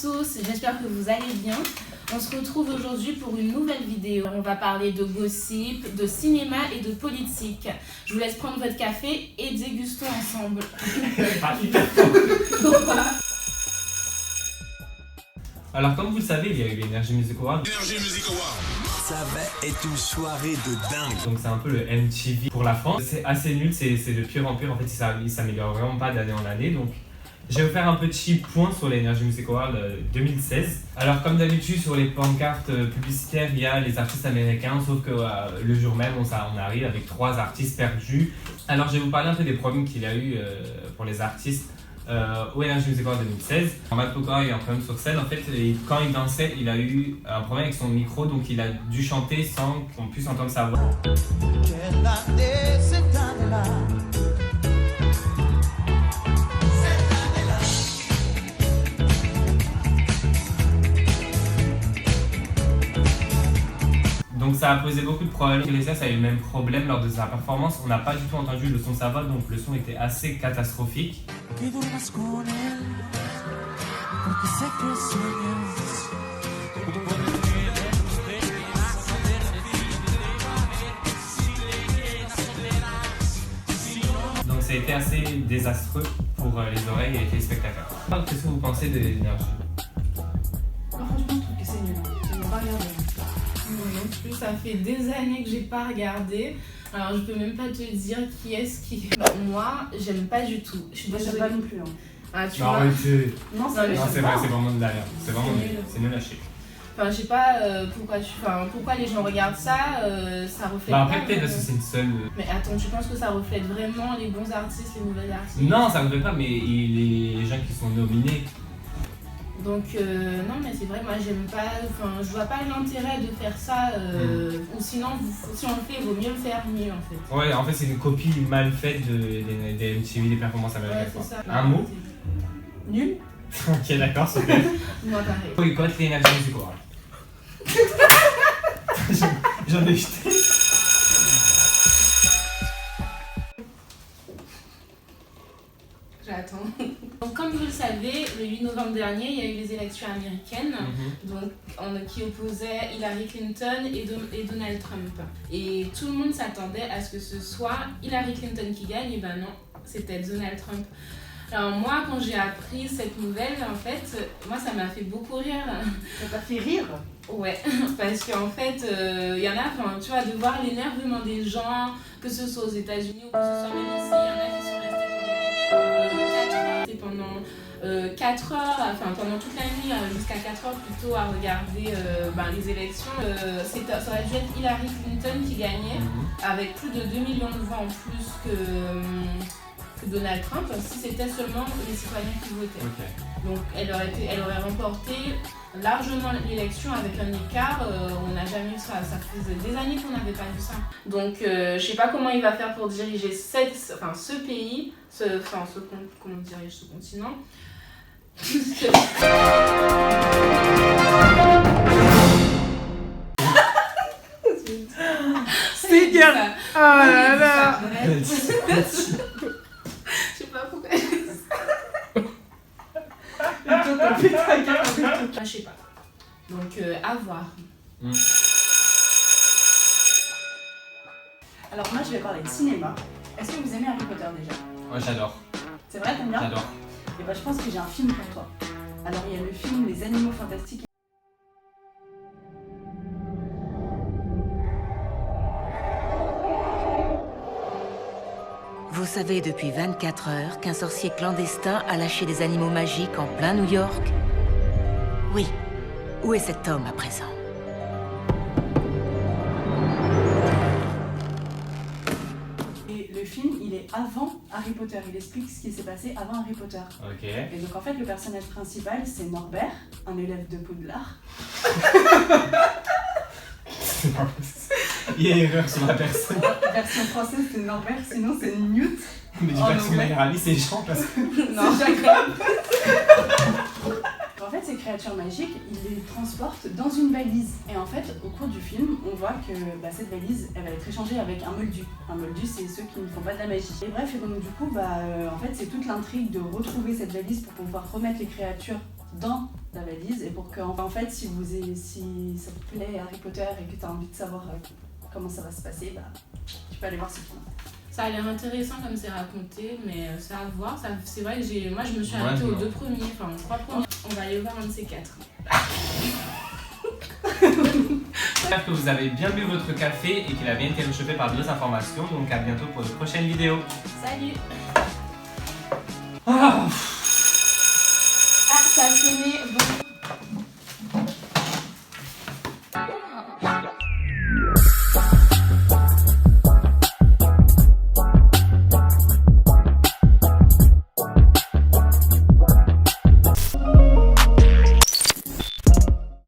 tous, j'espère que vous allez bien. On se retrouve aujourd'hui pour une nouvelle vidéo. On va parler de gossip, de cinéma et de politique. Je vous laisse prendre votre café et dégustons ensemble. Alors comme vous le savez, il y a eu l'Energy Music Award. Ça va être une soirée de dingue. Donc c'est un peu le MTV pour la France. C'est assez nul, c'est de pire en pire. En fait, il s'améliore vraiment pas d'année en année. Donc je vais vous faire un petit point sur l'Energy Music Award 2016. Alors comme d'habitude sur les pancartes publicitaires, il y a les artistes américains, sauf que le jour même on arrive avec 3 artistes perdus. Alors je vais vous parler un peu des problèmes qu'il y a eu pour les artistes au Energy Music Award 2016. Matt Pokora a eu un problème sur scène. En fait, quand il dansait, il a eu un problème avec son micro, donc il a dû chanter sans qu'on puisse entendre sa voix. Donc ça a posé beaucoup de problèmes. Iglesias a eu le même problème lors de sa performance. On n'a pas du tout entendu le son de sa voix, donc le son était assez catastrophique. Donc ça a été assez désastreux pour les oreilles et les téléspectateurs. Qu'est-ce que vous pensez de l'Energy? Franchement, je trouve que c'est nul. Je n'ai pas regardé. Moi non plus, ça fait des années que j'ai pas regardé. Alors je peux même pas te dire qui est-ce qui... Moi, j'aime pas du tout. Je suis Moi, j'aime désolée. pas non plus. Hein. Ah, tu Non, vois. arrêtez. Non, Non, c'est mais Non, c'est vrai, c'est vraiment de la merde. C'est vraiment C'est nul. nul. C'est nul à chier. Enfin, je sais pas pourquoi les gens regardent ça, ça reflète Bah après pas, peut-être parce que c'est une seule... Mais attends, tu penses que ça reflète vraiment les bons artistes, les mauvais artistes? Non, ça ne veut pas, mais les gens qui sont nominés... Donc non, mais c'est vrai, moi j'aime pas, enfin je vois pas l'intérêt de faire ça, ou sinon si on le fait, il vaut mieux le faire mieux en fait. Ouais, en fait c'est une copie mal faite des MTV, des performances américaines. Ouais, c'est ça. Un mot? Nul. Ok, d'accord, super. Moi pareil. Boycott l'Energy Music Award. J'en ai jeté. J'attends. Donc comme vous le savez, le 8 novembre dernier, il y a eu les élections américaines, donc, qui opposaient Hillary Clinton et Donald Trump. Et tout le monde s'attendait à ce que ce soit Hillary Clinton qui gagne, et ben non, c'était Donald Trump. Alors moi, quand j'ai appris cette nouvelle, en fait, moi ça m'a fait beaucoup rire. Ça t'a fait rire? Ouais, parce qu'en fait, il y en a, tu vois, de voir l'énervement des gens, que ce soit aux États-Unis ou que ce soit même ici, il y en a qui sont restés pendant 4 heures, enfin pendant toute la nuit, jusqu'à 4 heures plutôt, à regarder les élections. Ça aurait dû être Hillary Clinton qui gagnait, avec plus de 2 millions de voix en plus que Donald Trump, si c'était seulement les citoyens qui votaient. Okay. Donc elle aurait remporté largement l'élection avec un écart, on n'a jamais vu ça. Ça faisait des années qu'on n'avait pas vu ça. Donc je sais pas comment il va faire pour diriger ce pays, comment on dirige ce continent. C'est bien. Oh là là. Je sais pas pourquoi. Je sais pas. Donc à voir. Alors moi, je vais parler de cinéma. Est-ce que vous aimez Harry Potter déjà? Ouais, j'adore. C'est vrai, t'aimes bien? J'adore. Et bah je pense que j'ai un film pour toi. Alors il y a le film Les Animaux Fantastiques. Vous savez depuis 24 heures qu'un sorcier clandestin a lâché des animaux magiques en plein New York? Oui. Où est cet homme à présent? Et le film, il est avant Harry Potter. Il explique ce qui s'est passé avant Harry Potter. Ok. Et donc en fait, le personnage principal, c'est Norbert, un élève de Poudlard. Il y a erreur sur la personne. Version française, c'est Norbert, sinon c'est Newt. Mais dis En pas que son anglais. meilleur ami c'est Jean parce que... Non. C'est Jacob. En fait, ces créatures magiques, ils les transportent dans une valise. Et en fait, au cours du film, on voit que cette valise, elle va être échangée avec un moldu. Un moldu, c'est ceux qui ne font pas de la magie. Et bref, et donc du coup, en fait, c'est toute l'intrigue de retrouver cette valise pour pouvoir remettre les créatures dans la valise et pour que, en fait, si ça te plaît Harry Potter et que tu as envie de savoir comment ça va se passer, bah, tu peux aller voir ce film. Ça a l'air intéressant comme c'est raconté, mais c'est à voir. C'est vrai que moi je me suis Moi, arrêtée aux non. 2 premiers, enfin aux 3 premiers. On va aller voir un de ces 4. J'espère que vous avez bien bu votre café et qu'il a bien été réchauffé par 2 informations. Donc à bientôt pour de prochaines vidéos. Salut!